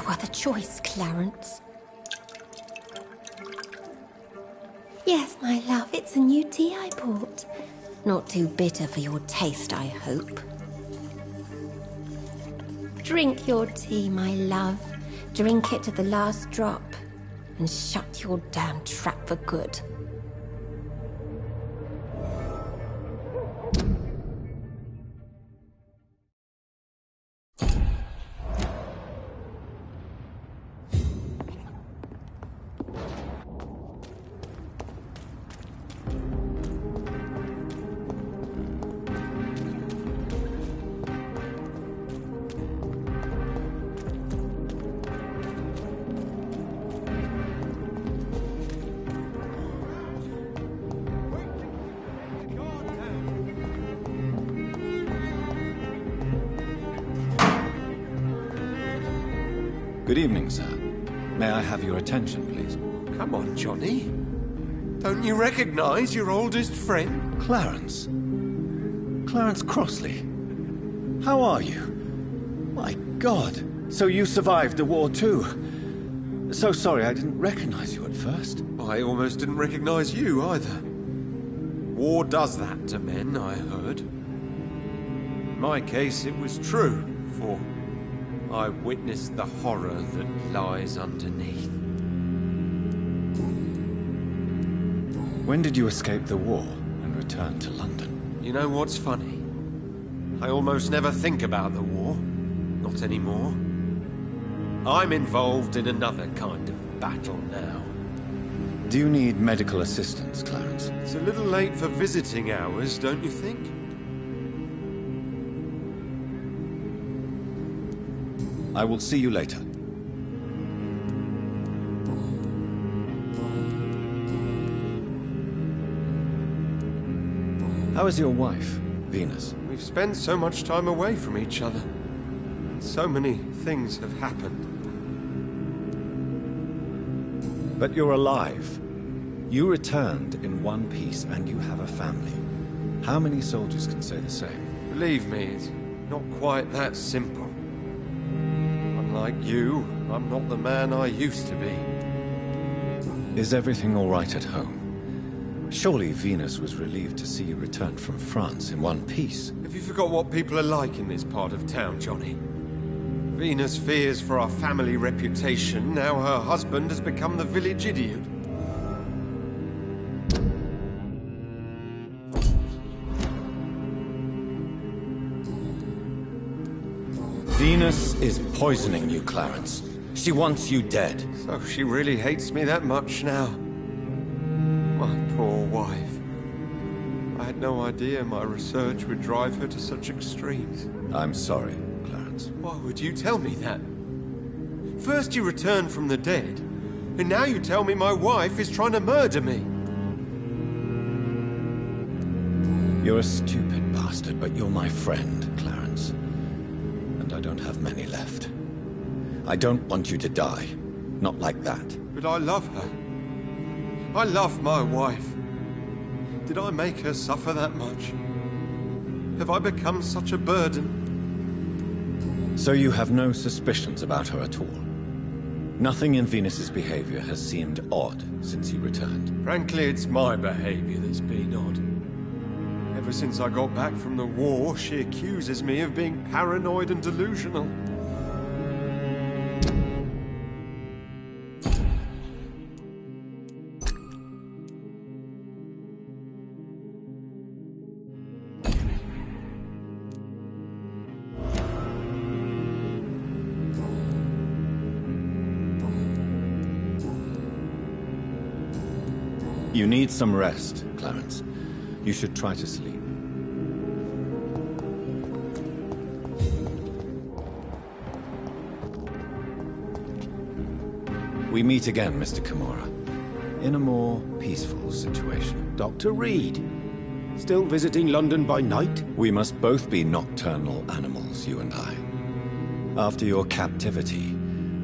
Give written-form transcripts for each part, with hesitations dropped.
other choice, Clarence. Yes, my love, it's a new tea I bought. Not too bitter for your taste, I hope. Drink your tea, my love. Drink it to the last drop. And shut your damn trap for good. Good evening, sir. May I have your attention, please? Come on, Johnny. Don't you recognize your oldest friend? Clarence. Clarence Crossley. How are you? My God. So you survived the war too. So sorry I didn't recognize you at first. I almost didn't recognize you either. War does that to men, I heard. In my case, it was true, for I witnessed the horror that lies underneath. When did you escape the war and return to London? You know what's funny? I almost never think about the war. Not anymore. I'm involved in another kind of battle now. Do you need medical assistance, Clarence? It's a little late for visiting hours, don't you think? I will see you later. How is your wife, Venus? We've spent so much time away from each other. So many things have happened. But you're alive. You returned in one piece and you have a family. How many soldiers can say the same? Believe me, it's not quite that simple. Unlike you, I'm not the man I used to be. Is everything all right at home? Surely Venus was relieved to see you return from France in one piece. Have you forgot what people are like in this part of town, Johnny? Venus fears for our family reputation. Now her husband has become the village idiot. Venus is poisoning you, Clarence. She wants you dead. So she really hates me that much now. My poor wife. I had no idea my research would drive her to such extremes. I'm sorry, Clarence. Why would you tell me that? First you returned from the dead, and now you tell me my wife is trying to murder me. You're a stupid bastard, but you're my friend, Clarence. And I don't have many left. I don't want you to die. Not like that. But I love her. I love my wife. Did I make her suffer that much? Have I become such a burden? So you have no suspicions about her at all? Nothing in Venus's behavior has seemed odd since you returned? Frankly, it's my behavior that's been odd. Ever since I got back from the war, she accuses me of being paranoid and delusional. You need some rest, Clarence. You should try to sleep. We meet again, Mr. Kimura, in a more peaceful situation. Dr. Reed, still visiting London by night? We must both be nocturnal animals, you and I. After your captivity,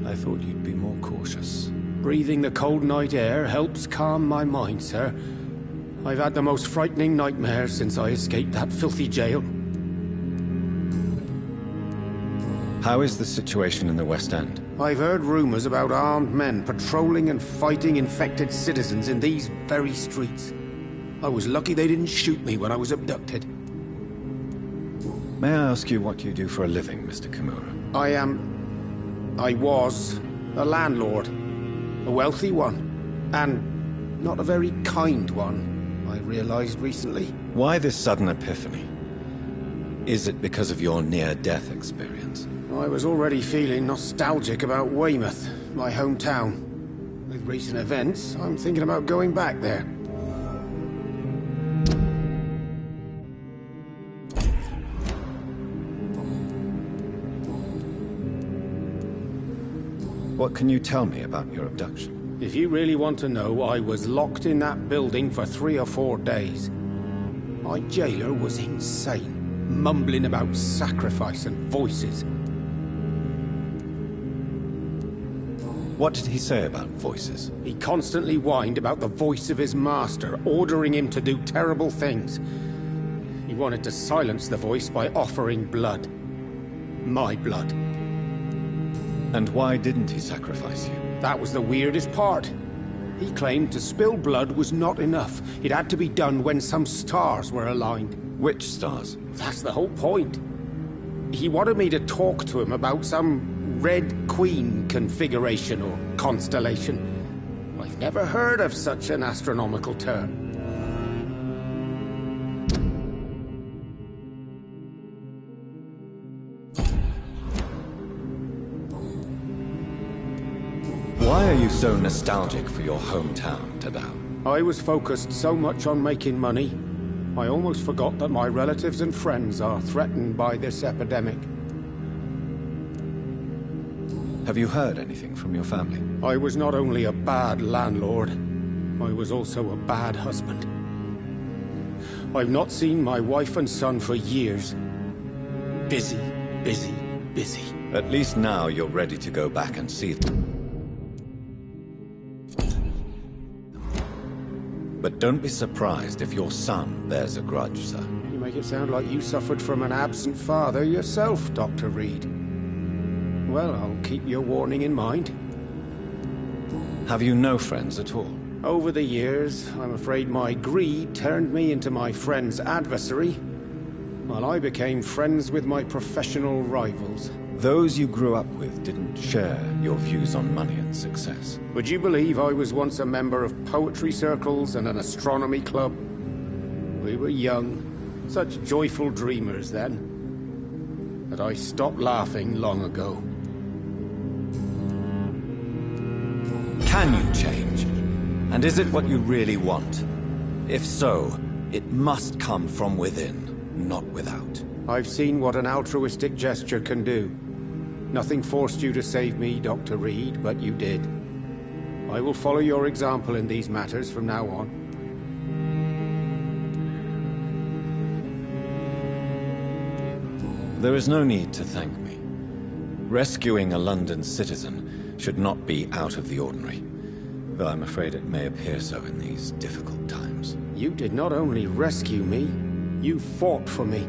I thought you'd be more cautious. Breathing the cold night air helps calm my mind, sir. I've had the most frightening nightmares since I escaped that filthy jail. How is the situation in the West End? I've heard rumors about armed men patrolling and fighting infected citizens in these very streets. I was lucky they didn't shoot me when I was abducted. May I ask you what you do for a living, Mr. Kimura? I was a landlord. A wealthy one. And not a very kind one, I realized recently. Why this sudden epiphany? Is it because of your near-death experience? I was already feeling nostalgic about Weymouth, my hometown. With recent events, I'm thinking about going back there. What can you tell me about your abduction? If you really want to know, I was locked in that building for 3 or 4 days. My jailer was insane, mumbling about sacrifice and voices. What did he say about voices? He constantly whined about the voice of his master, ordering him to do terrible things. He wanted to silence the voice by offering blood. My blood. And why didn't he sacrifice you? That was the weirdest part. He claimed to spill blood was not enough. It had to be done when some stars were aligned. Which stars? That's the whole point. He wanted me to talk to him about some Red Queen configuration or constellation. I've never heard of such an astronomical term. Why are you so nostalgic for your hometown, Tadao? I was focused so much on making money, I almost forgot that my relatives and friends are threatened by this epidemic. Have you heard anything from your family? I was not only a bad landlord, I was also a bad husband. I've not seen my wife and son for years. Busy, busy, busy. At least now you're ready to go back and see them. But don't be surprised if your son bears a grudge, sir. You make it sound like you suffered from an absent father yourself, Dr. Reed. Well, I'll keep your warning in mind. Have you no friends at all? Over the years, I'm afraid my greed turned me into my friend's adversary, while I became friends with my professional rivals. Those you grew up with didn't share your views on money and success. Would you believe I was once a member of poetry circles and an astronomy club? We were young, such joyful dreamers then. But I stopped laughing long ago. Can you change? And is it what you really want? If so, it must come from within, not without. I've seen what an altruistic gesture can do. Nothing forced you to save me, Dr. Reed, but you did. I will follow your example in these matters from now on. There is no need to thank me. Rescuing a London citizen should not be out of the ordinary, though I'm afraid it may appear so in these difficult times. You did not only rescue me, you fought for me.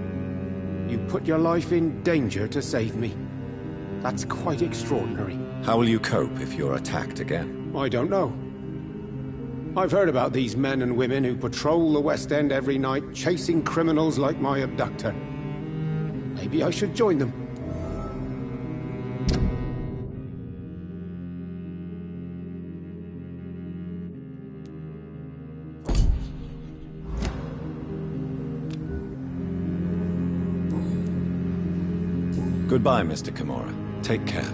You put your life in danger to save me. That's quite extraordinary. How will you cope if you're attacked again? I don't know. I've heard about these men and women who patrol the West End every night, chasing criminals like my abductor. Maybe I should join them. Goodbye, Mr. Kimura. Take care.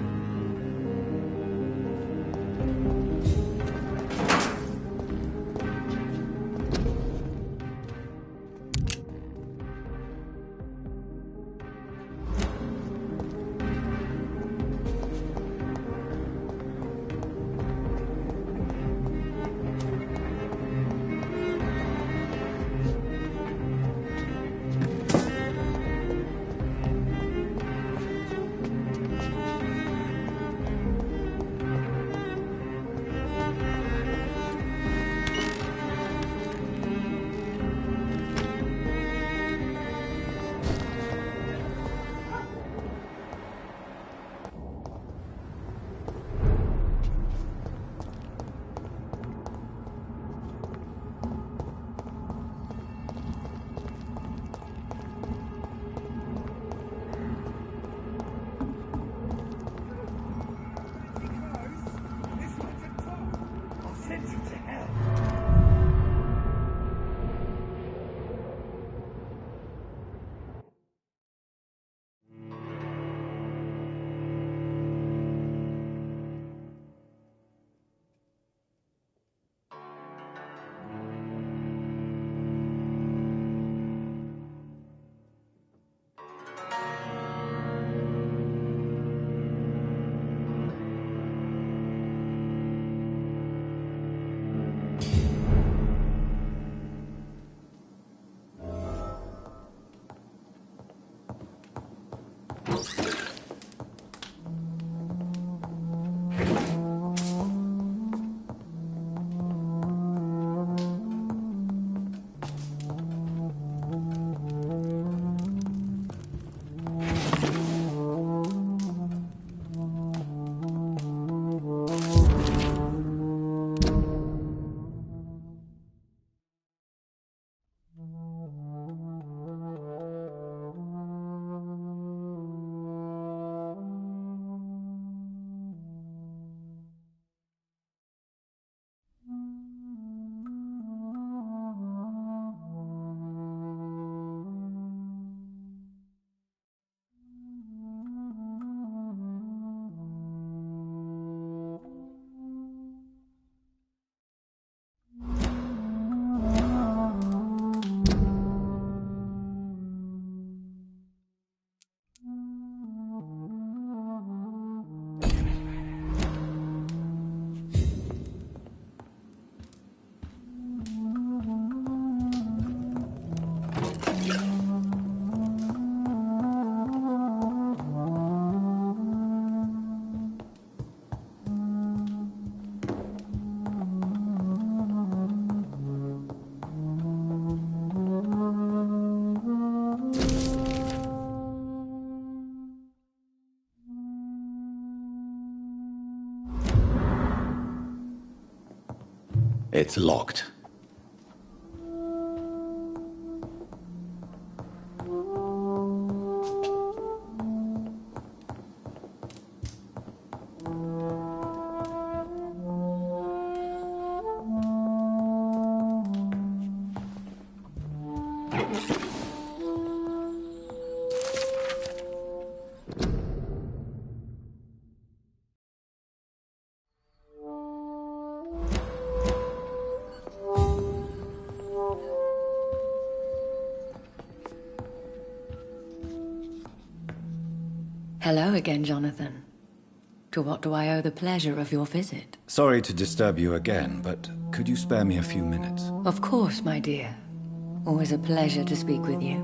It's locked. Hello again, Jonathan. To what do I owe the pleasure of your visit? Sorry to disturb you again, but could you spare me a few minutes? Of course, my dear. Always a pleasure to speak with you.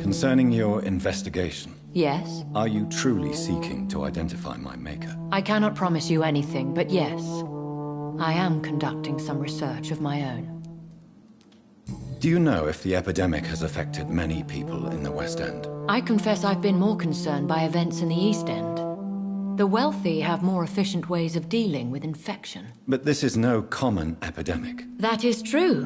Concerning your investigation. Yes? Are you truly seeking to identify my maker? I cannot promise you anything, but yes. I am conducting some research of my own. Do you know if the epidemic has affected many people in the West End? I confess I've been more concerned by events in the East End. The wealthy have more efficient ways of dealing with infection. But this is no common epidemic. That is true.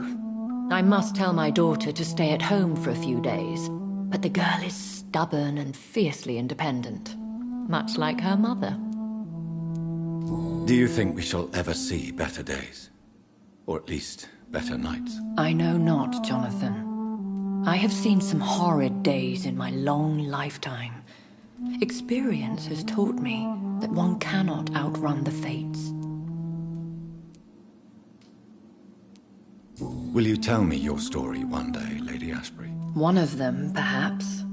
I must tell my daughter to stay at home for a few days. But the girl is stubborn and fiercely independent. Much like her mother. Do you think we shall ever see better days? Or at least, better nights? I know not, Jonathan. I have seen some horrid days in my long lifetime. Experience has taught me that one cannot outrun the fates. Will you tell me your story one day, Lady Ashbury? One of them, perhaps.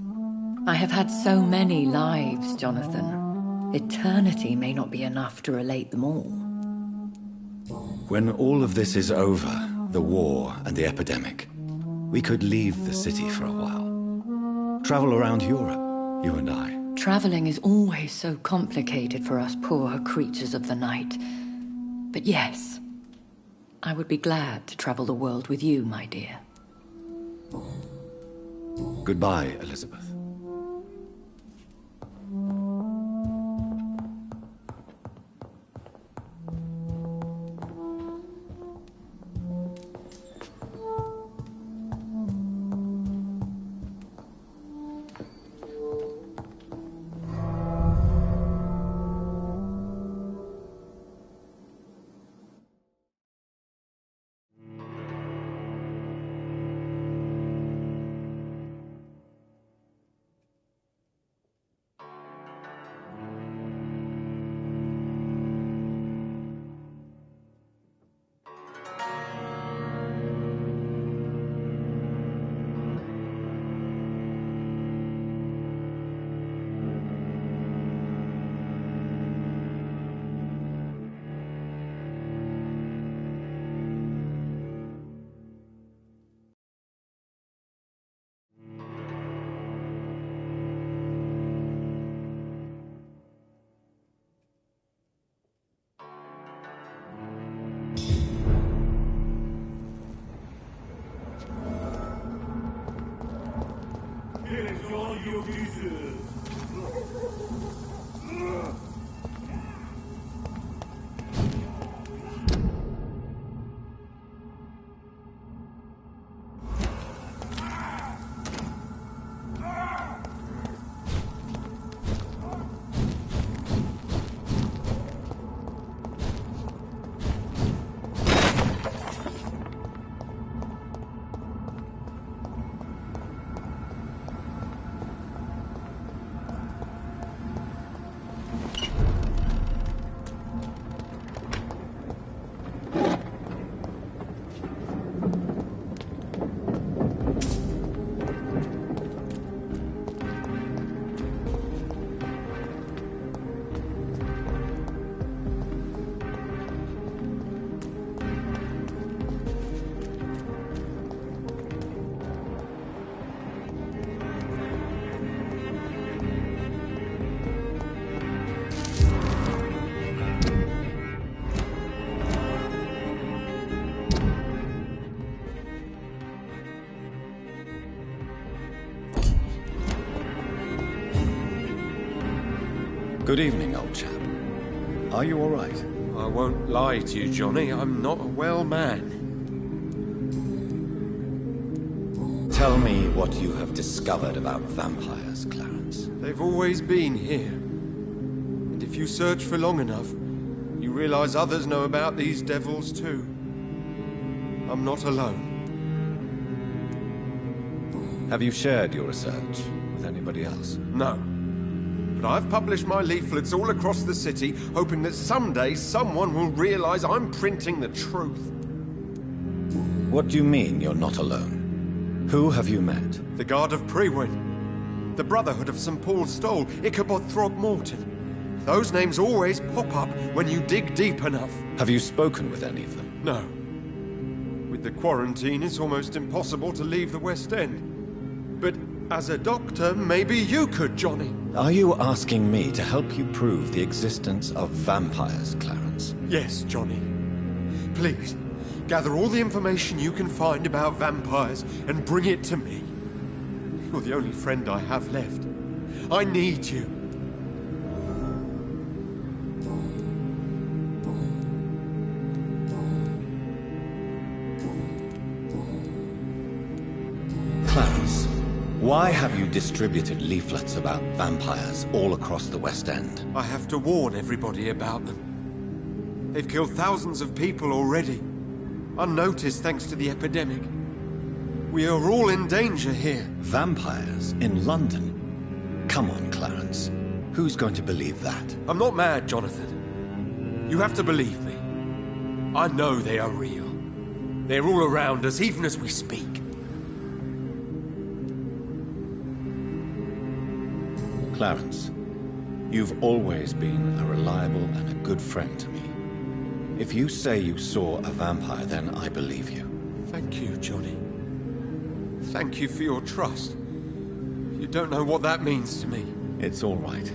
I have had so many lives, Jonathan. Eternity may not be enough to relate them all. When all of this is over, the war and the epidemic, we could leave the city for a while. Travel around Europe, you and I. Traveling is always so complicated for us poor creatures of the night. But yes, I would be glad to travel the world with you, my dear. Goodbye, Elizabeth. Good evening, old chap. Are you all right? I won't lie to you, Johnny. I'm not a well man. Tell me what you have discovered about vampires, Clarence. They've always been here. And if you search for long enough, you realize others know about these devils too. I'm not alone. Have you shared your research with anybody else? No. But I've published my leaflets all across the city, hoping that someday someone will realize I'm printing the truth. What do you mean you're not alone? Who have you met? The Guard of Prewin, the Brotherhood of St. Paul's Stole, Ichabod Throckmorton. Those names always pop up when you dig deep enough. Have you spoken with any of them? No. With the quarantine, it's almost impossible to leave the West End. But as a doctor, maybe you could, Johnny. Are you asking me to help you prove the existence of vampires, Clarence? Yes, Johnny. Please, gather all the information you can find about vampires and bring it to me. You're the only friend I have left. I need you. Clarence, why have you distributed leaflets about vampires all across the West End? I have to warn everybody about them. They've killed thousands of people already, unnoticed thanks to the epidemic. We are all in danger here. Vampires in London? Come on, Clarence. Who's going to believe that? I'm not mad, Jonathan. You have to believe me. I know they are real. They're all around us, even as we speak. Clarence, you've always been a reliable and a good friend to me. If you say you saw a vampire, then I believe you. Thank you, Johnny. Thank you for your trust. You don't know what that means to me. It's all right.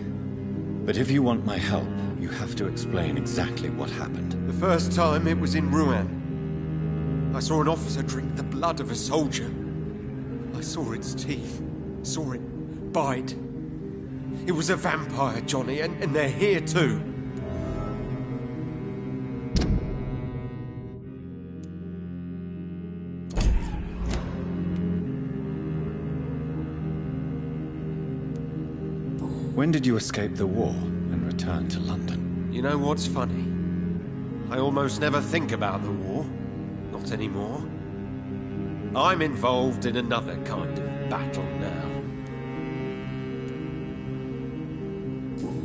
But if you want my help, you have to explain exactly what happened. The first time it was in Rouen. I saw an officer drink the blood of a soldier. I saw its teeth, saw it bite. It was a vampire, Johnny, and they're here too. When did you escape the war and return to London? You know what's funny? I almost never think about the war. Not anymore. I'm involved in another kind of battle now.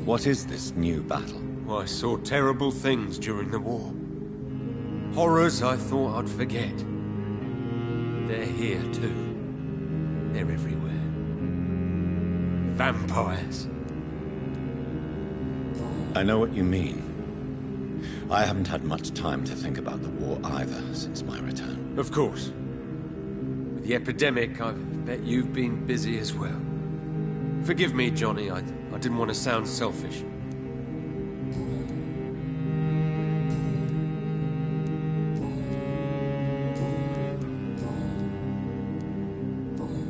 What is this new battle? I saw terrible things during the war. Horrors I thought I'd forget. They're here too. They're everywhere. Vampires. I know what you mean. I haven't had much time to think about the war either since my return. Of course. With the epidemic, I bet you've been busy as well. Forgive me, Johnny, I didn't want to sound selfish.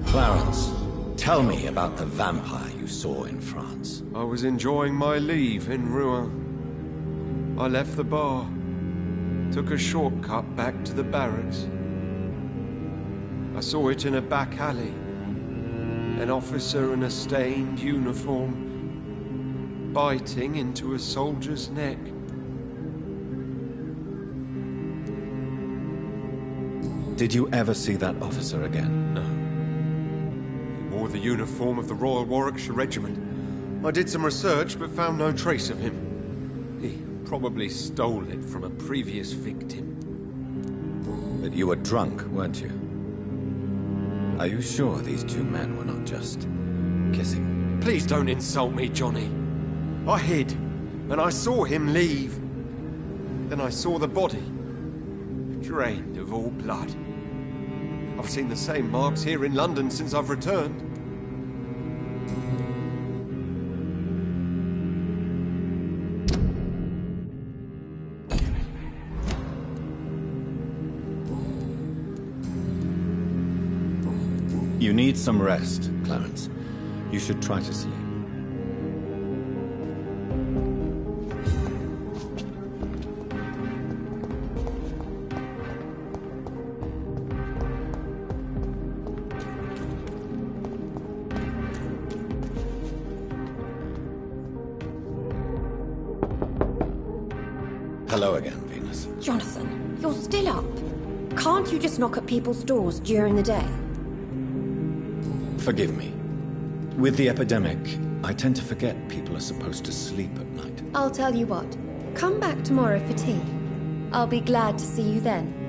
Clarence, tell me about the vampire you saw in France. I was enjoying my leave in Rouen. I left the bar, took a shortcut back to the barracks. I saw it in a back alley. An officer in a stained uniform, biting into a soldier's neck. Did you ever see that officer again? No. He wore the uniform of the Royal Warwickshire Regiment. I did some research, but found no trace of him. He probably stole it from a previous victim. But you were drunk, weren't you? Are you sure these two men were not just kissing? Please don't insult me, Johnny. I hid, and I saw him leave. Then I saw the body, drained of all blood. I've seen the same marks here in London since I've returned. You need some rest, Clarence. You should try to sleep. Hello again, Venus. Jonathan, you're still up. Can't you just knock at people's doors during the day? Forgive me. With the epidemic, I tend to forget people are supposed to sleep at night. I'll tell you what. Come back tomorrow for tea. I'll be glad to see you then.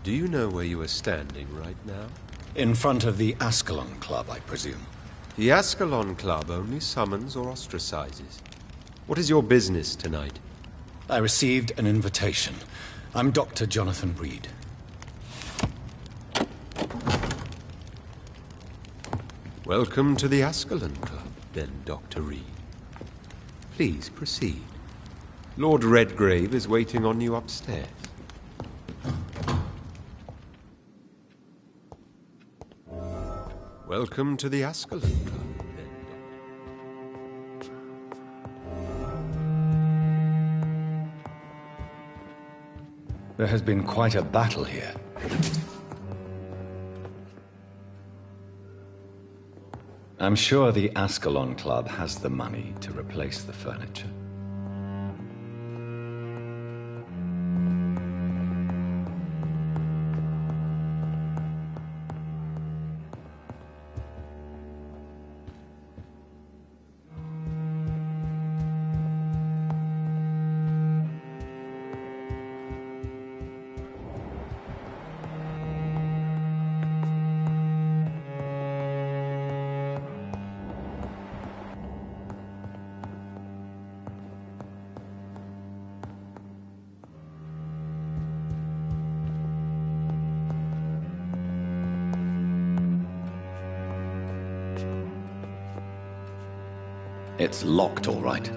Do you know where you are standing right now? In front of the Ascalon Club, I presume. The Ascalon Club only summons or ostracizes. What is your business tonight? I received an invitation. I'm Dr. Jonathan Reed. Welcome to the Ascalon Club, then, Dr. Reed. Please proceed. Lord Redgrave is waiting on you upstairs. Welcome to the Ascalon Club, then, There has been quite a battle here. I'm sure the Ascalon Club has the money to replace the furniture. It's locked, all right.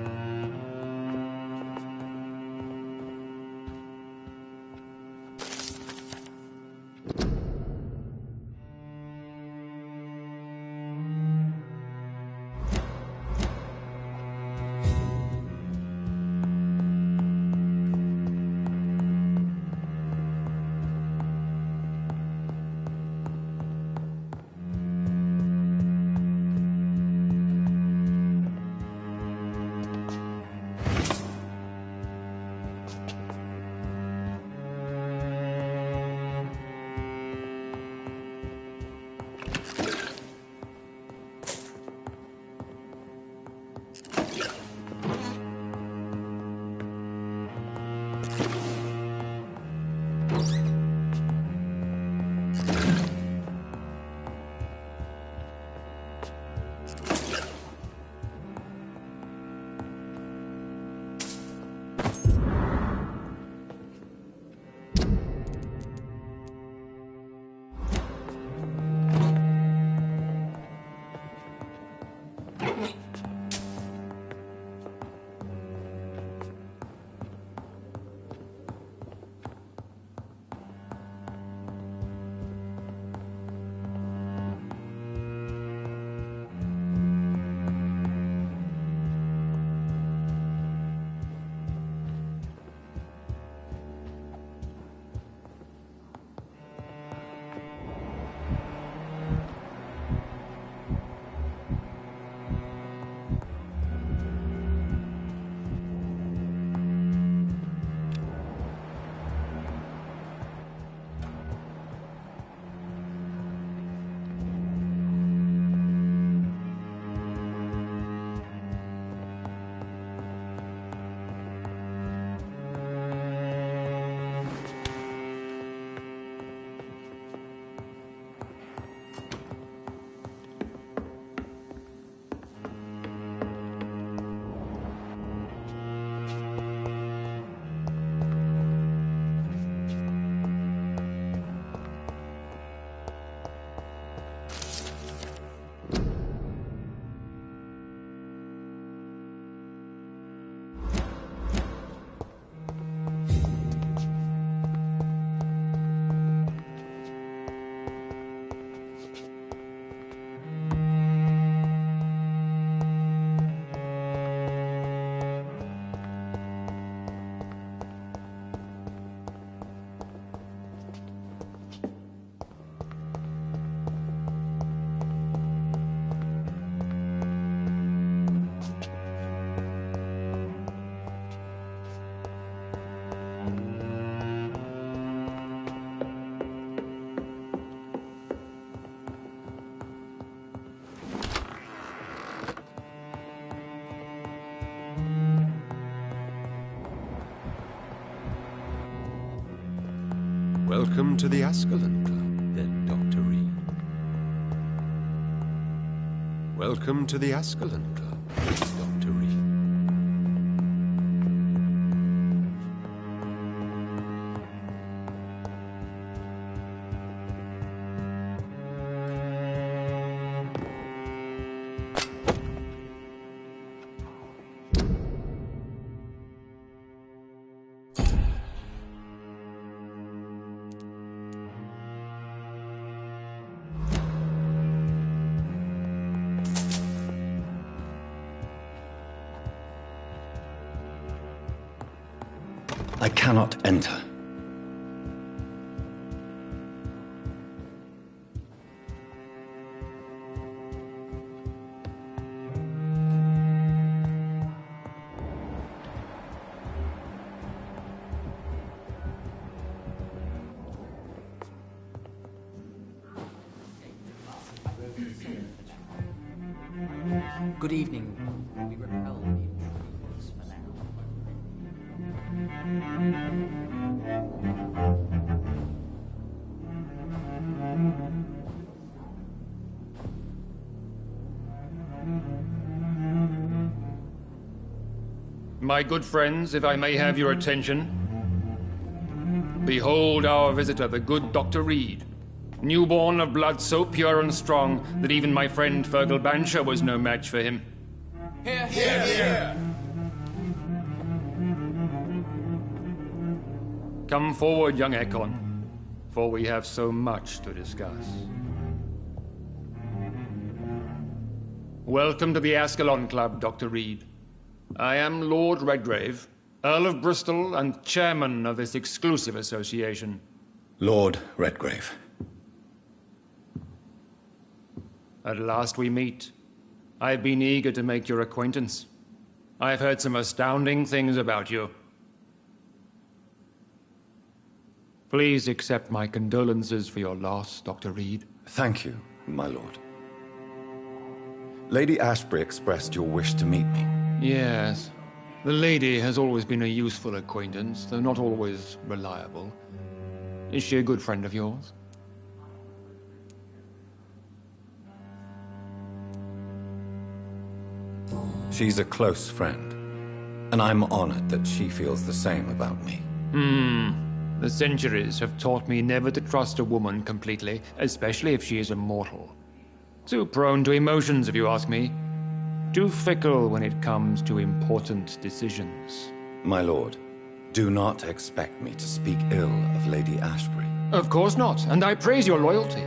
Welcome to the Ascalon Club, then, Dr. Reed. Welcome to the Ascalon Club, Dr. Reed. I cannot enter. Good evening. We repel the intruders for now. My good friends, if I may have your attention. Behold our visitor, the good Dr. Reed. Newborn of blood so pure and strong that even my friend Fergal Bancher was no match for him. Here, here, here! Come forward, young Ekon, for we have so much to discuss. Welcome to the Ascalon Club, Dr. Reed. I am Lord Redgrave, Earl of Bristol and chairman of this exclusive association. Lord Redgrave. At last we meet. I've been eager to make your acquaintance. I've heard some astounding things about you. Please accept my condolences for your loss, Dr. Reed. Thank you, my lord. Lady Ashbury expressed your wish to meet me. Yes. The lady has always been a useful acquaintance, though not always reliable. Is she a good friend of yours? She's a close friend, and I'm honored that she feels the same about me. The centuries have taught me never to trust a woman completely, especially if she is immortal. Too prone to emotions, if you ask me. Too fickle when it comes to important decisions. My lord, do not expect me to speak ill of Lady Ashbury. Of course not, and I praise your loyalty.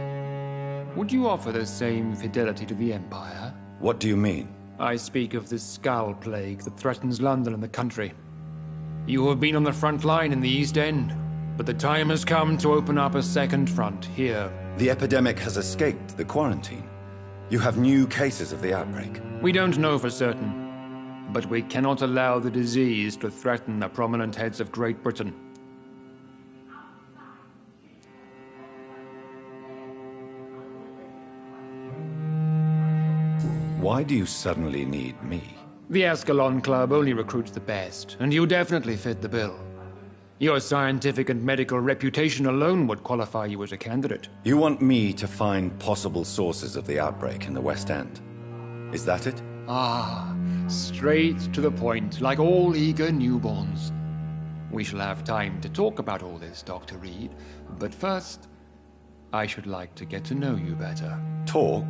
Would you offer the same fidelity to the Empire? What do you mean? I speak of the Skull Plague that threatens London and the country. You have been on the front line in the East End, but the time has come to open up a second front here. The epidemic has escaped the quarantine. You have new cases of the outbreak. We don't know for certain, but we cannot allow the disease to threaten the prominent heads of Great Britain. Why do you suddenly need me? The Ascalon Club only recruits the best, and you definitely fit the bill. Your scientific and medical reputation alone would qualify you as a candidate. You want me to find possible sources of the outbreak in the West End. Is that it? Ah, straight to the point, like all eager newborns. We shall have time to talk about all this, Dr. Reed, but first, I should like to get to know you better. Talk?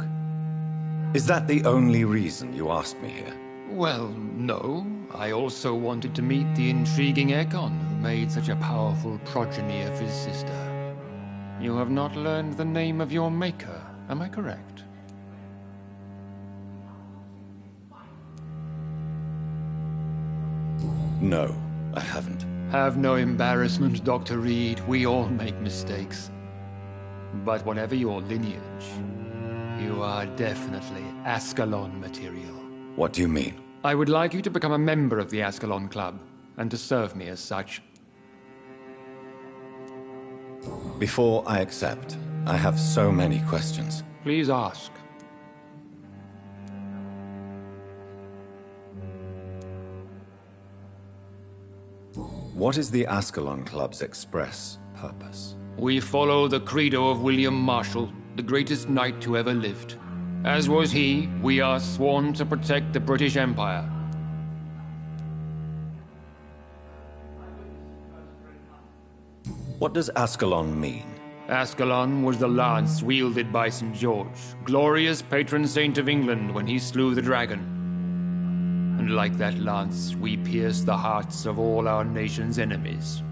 Is that the only reason you asked me here? Well, no. I also wanted to meet the intriguing Ekon, who made such a powerful progeny of his sister. You have not learned the name of your maker, am I correct? No, I haven't. Have no embarrassment, Dr. Reed. We all make mistakes. But whatever your lineage, you are definitely Ascalon material. What do you mean? I would like you to become a member of the Ascalon Club, and to serve me as such. Before I accept, I have so many questions. Please ask. What is the Ascalon Club's express purpose? We follow the credo of William Marshall, the greatest knight who ever lived. As was he, we are sworn to protect the British Empire. What does Ascalon mean? Ascalon was the lance wielded by St. George, glorious patron saint of England when he slew the dragon. And like that lance, we pierce the hearts of all our nation's enemies.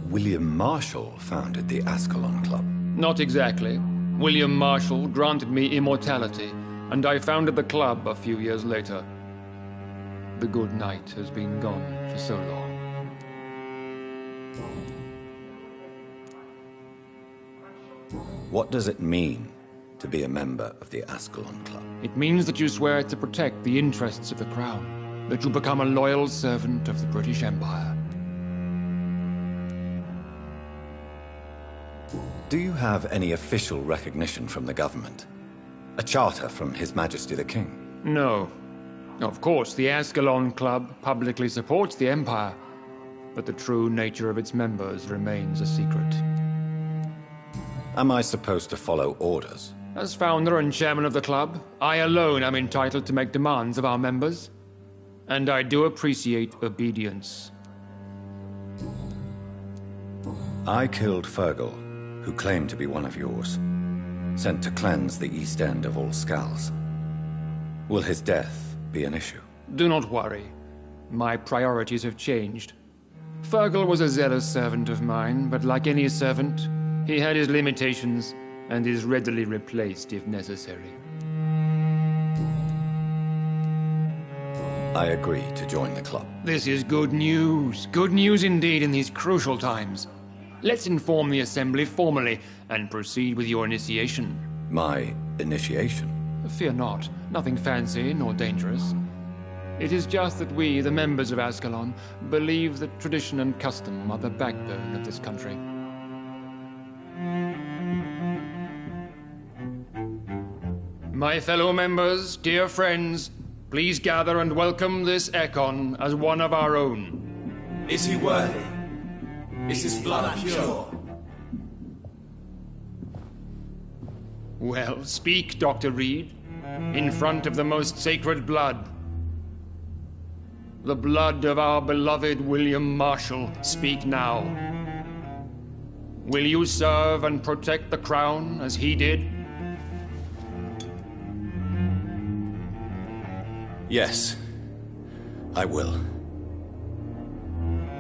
William Marshall founded the Ascalon Club. Not exactly. William Marshall granted me immortality, and I founded the club a few years later. The good knight has been gone for so long. What does it mean to be a member of the Ascalon Club? It means that you swear to protect the interests of the crown, that you become a loyal servant of the British Empire. Do you have any official recognition from the government? A charter from His Majesty the King? No. Of course, the Ascalon Club publicly supports the Empire, but the true nature of its members remains a secret. Am I supposed to follow orders? As founder and chairman of the club, I alone am entitled to make demands of our members, and I do appreciate obedience. I killed Fergal, who claimed to be one of yours, sent to cleanse the East End of all skulls. Will his death be an issue? Do not worry. My priorities have changed. Fergal was a zealous servant of mine, but like any servant, he had his limitations and is readily replaced if necessary. I agree to join the club. This is good news. Good news indeed in these crucial times. Let's inform the Assembly formally and proceed with your initiation. My initiation? Fear not. Nothing fancy nor dangerous. It is just that we, the members of Ascalon, believe that tradition and custom are the backbone of this country. My fellow members, dear friends, Please gather and welcome this Ekon as one of our own. Is he worthy? Is his blood pure? Well, speak, Dr. Reed, in front of the most sacred blood. The blood of our beloved William Marshall, speak now. Will you serve and protect the crown as he did? Yes, I will.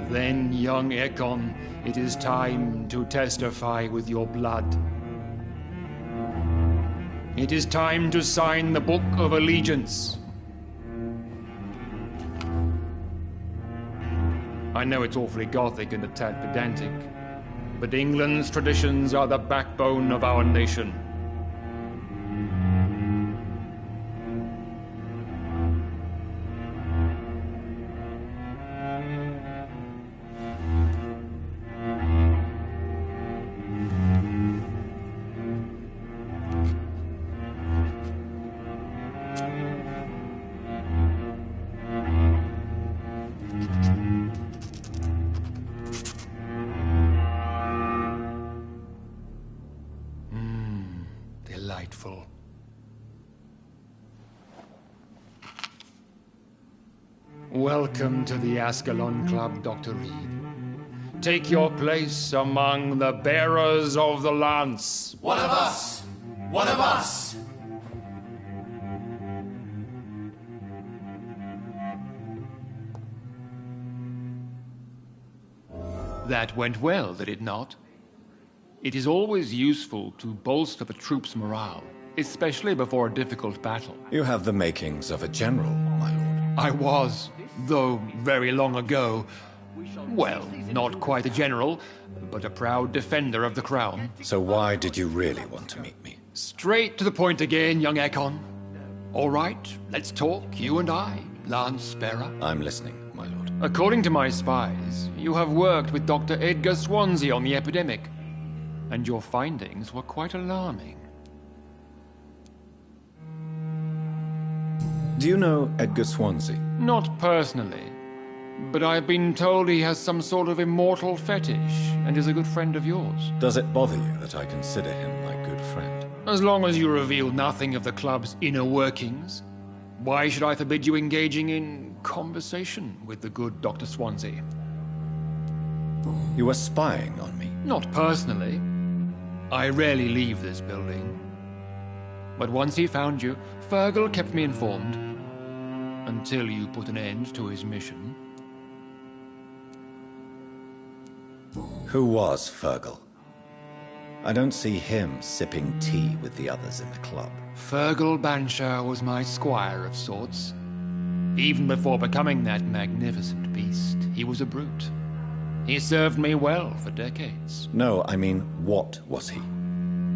Then, young Ekon, it is time to testify with your blood. It is time to sign the Book of Allegiance. I know it's awfully gothic and a tad pedantic, but England's traditions are the backbone of our nation. Delightful. Welcome to the Ascalon Club, Dr. Reed. Take your place among the bearers of the lance. One of us! One of us! That went well, did it not? It is always useful to bolster the troops' morale, especially before a difficult battle. You have the makings of a general, my lord. I was, though very long ago. Well, not quite a general, but a proud defender of the crown. So why did you really want to meet me? Straight to the point again, young Ekon. All right, let's talk, you and I, Lance Bearer. I'm listening, my lord. According to my spies, you have worked with Dr. Edgar Swansea on the epidemic, and your findings were quite alarming. Do you know Edgar Swansea? Not personally, but I've been told he has some sort of immortal fetish and is a good friend of yours. Does it bother you that I consider him my good friend? As long as you reveal nothing of the club's inner workings, why should I forbid you engaging in conversation with the good Dr. Swansea? You were spying on me? Not personally. I rarely leave this building. But once he found you, Fergal kept me informed. Until you put an end to his mission. Who was Fergal? I don't see him sipping tea with the others in the club. Fergal Banshire was my squire of sorts. Even before becoming that magnificent beast, he was a brute. He served me well for decades. No, I mean, what was he?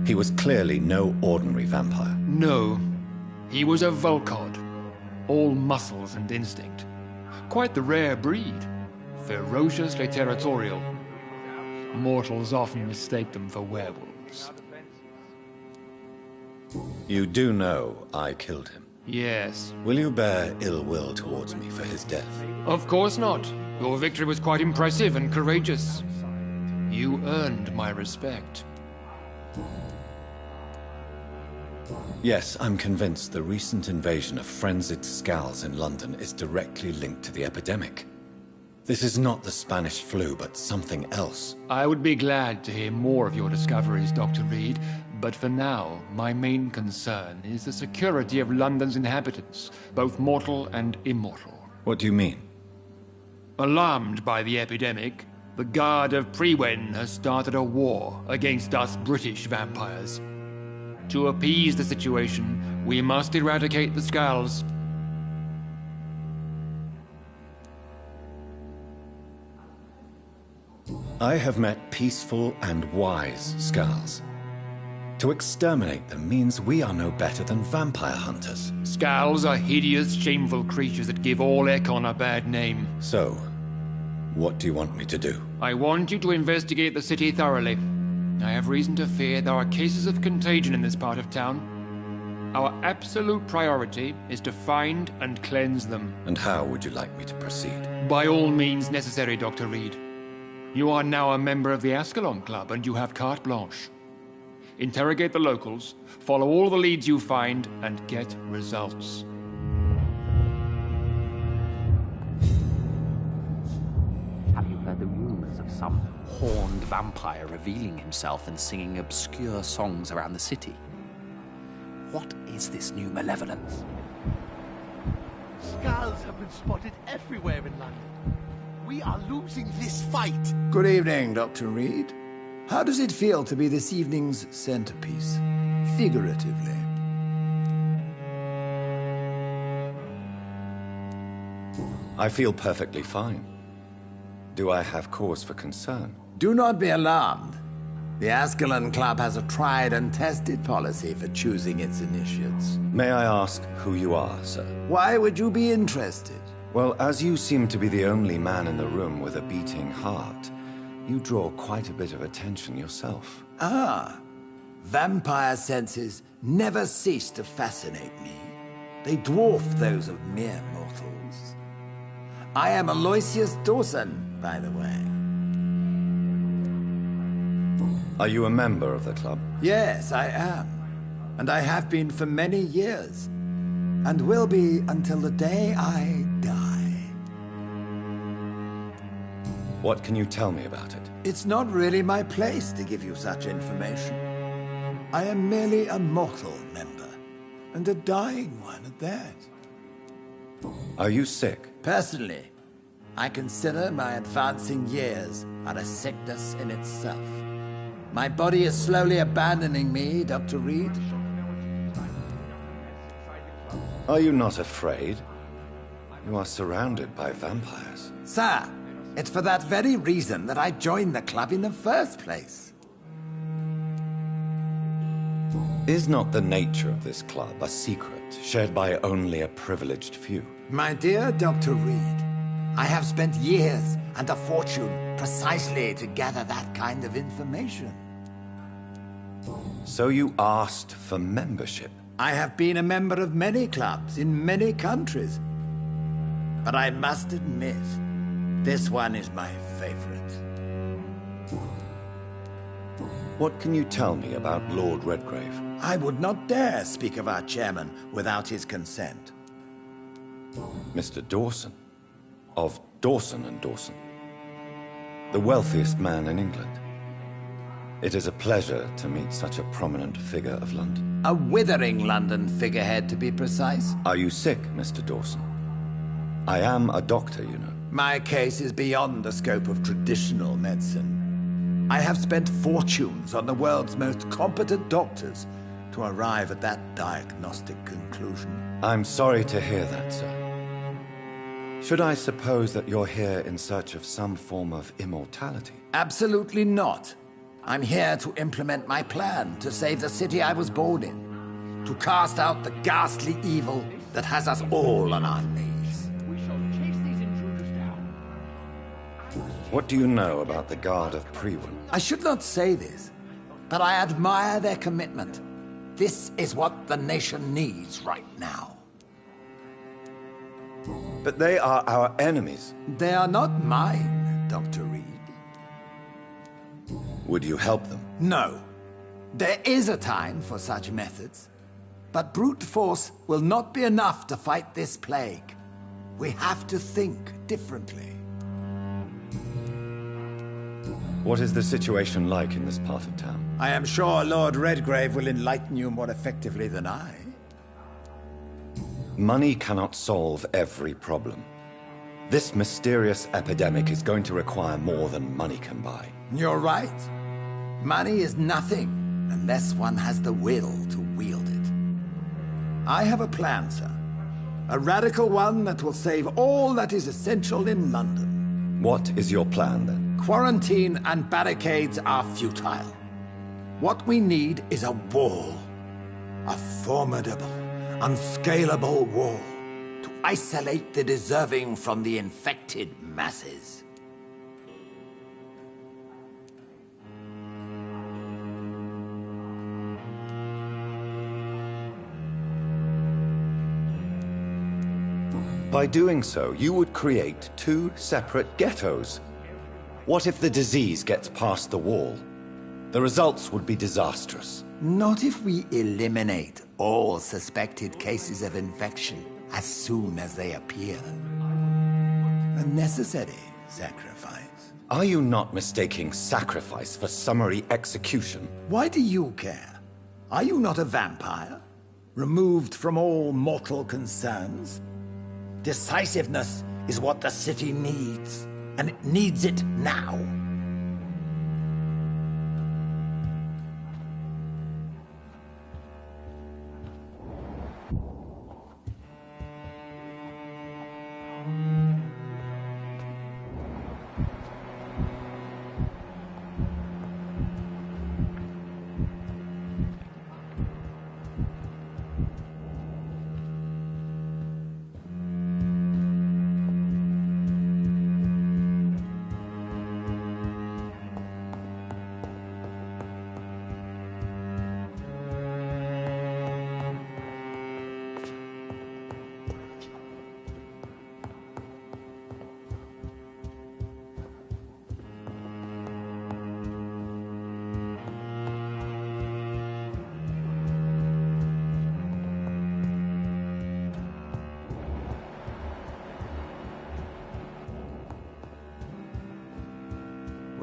He was clearly no ordinary vampire. No, he was a Volcod. All muscles and instinct. Quite the rare breed. Ferociously territorial. Mortals often mistake them for werewolves. You do know I killed him. Yes. Will you bear ill will towards me for his death? Of course not. Your victory was quite impressive and courageous. You earned my respect. Yes, I'm convinced the recent invasion of frenzied Skals in London is directly linked to the epidemic. This is not the Spanish flu, but something else. I would be glad to hear more of your discoveries, Dr. Reed, but for now, my main concern is the security of London's inhabitants, both mortal and immortal. What do you mean? Alarmed by the epidemic, the Guard of Prewen has started a war against us British vampires. To appease the situation, we must eradicate the Skals. I have met peaceful and wise Skals. To exterminate them means we are no better than vampire hunters. Skals are hideous, shameful creatures that give all Ekon a bad name. So, what do you want me to do? I want you to investigate the city thoroughly. I have reason to fear there are cases of contagion in this part of town. Our absolute priority is to find and cleanse them. And how would you like me to proceed? By all means necessary, Dr. Reed. You are now a member of the Ascalon Club, and you have carte blanche. Interrogate the locals, follow all the leads you find, and get results. Have you heard the rumors of some horned vampire revealing himself and singing obscure songs around the city? What is this new malevolence? Skulls have been spotted everywhere in London. We are losing this fight. Good evening, Dr. Reed. How does it feel to be this evening's centerpiece, figuratively? I feel perfectly fine. Do I have cause for concern? Do not be alarmed. The Ascalon Club has a tried and tested policy for choosing its initiates. May I ask who you are, sir? Why would you be interested? Well, as you seem to be the only man in the room with a beating heart, you draw quite a bit of attention yourself. Ah, vampire senses never cease to fascinate me. They dwarf those of mere mortals. I am Aloysius Dawson, by the way. Are you a member of the club? Yes, I am. And I have been for many years. And will be until the day I die. What can you tell me about it? It's not really my place to give you such information. I am merely a mortal member, and a dying one at that. Are you sick? Personally, I consider my advancing years are a sickness in itself. My body is slowly abandoning me, Dr. Reed. Are you not afraid? You are surrounded by vampires. Sir, it's for that very reason that I joined the club in the first place. Is not the nature of this club a secret shared by only a privileged few? My dear Dr. Reed, I have spent years and a fortune precisely to gather that kind of information. So you asked for membership? I have been a member of many clubs in many countries. But I must admit, this one is my favorite. What can you tell me about Lord Redgrave? I would not dare speak of our chairman without his consent. Mr. Dawson, of Dawson and Dawson, the wealthiest man in England. It is a pleasure to meet such a prominent figure of London. A withering London figurehead, to be precise. Are you sick, Mr. Dawson? I am a doctor, you know. My case is beyond the scope of traditional medicine. I have spent fortunes on the world's most competent doctors to arrive at that diagnostic conclusion. I'm sorry to hear that, sir. Should I suppose that you're here in search of some form of immortality? Absolutely not. I'm here to implement my plan to save the city I was born in, to cast out the ghastly evil that has us all on our knees. We shall chase these intruders down. What do you know about the Guard of Prewin? I should not say this, but I admire their commitment. This is what the nation needs right now. But they are our enemies. They are not mine, Dr. Reed. Would you help them? No. There is a time for such methods. But brute force will not be enough to fight this plague. We have to think differently. What is the situation like in this part of town? I am sure Lord Redgrave will enlighten you more effectively than I. Money cannot solve every problem. This mysterious epidemic is going to require more than money can buy. You're right. Money is nothing unless one has the will to wield it. I have a plan, sir. A radical one that will save all that is essential in London. What is your plan, then? Quarantine and barricades are futile. What we need is a wall. A formidable, unscalable wall to isolate the deserving from the infected masses. By doing so, you would create two separate ghettos. What if the disease gets past the wall? The results would be disastrous. Not if we eliminate all suspected cases of infection as soon as they appear. A necessary sacrifice. Are you not mistaking sacrifice for summary execution? Why do you care? Are you not a vampire? Removed from all mortal concerns? Decisiveness is what the city needs, and it needs it now.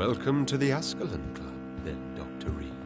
Welcome to the Ascalon Club, then, Dr. Reed.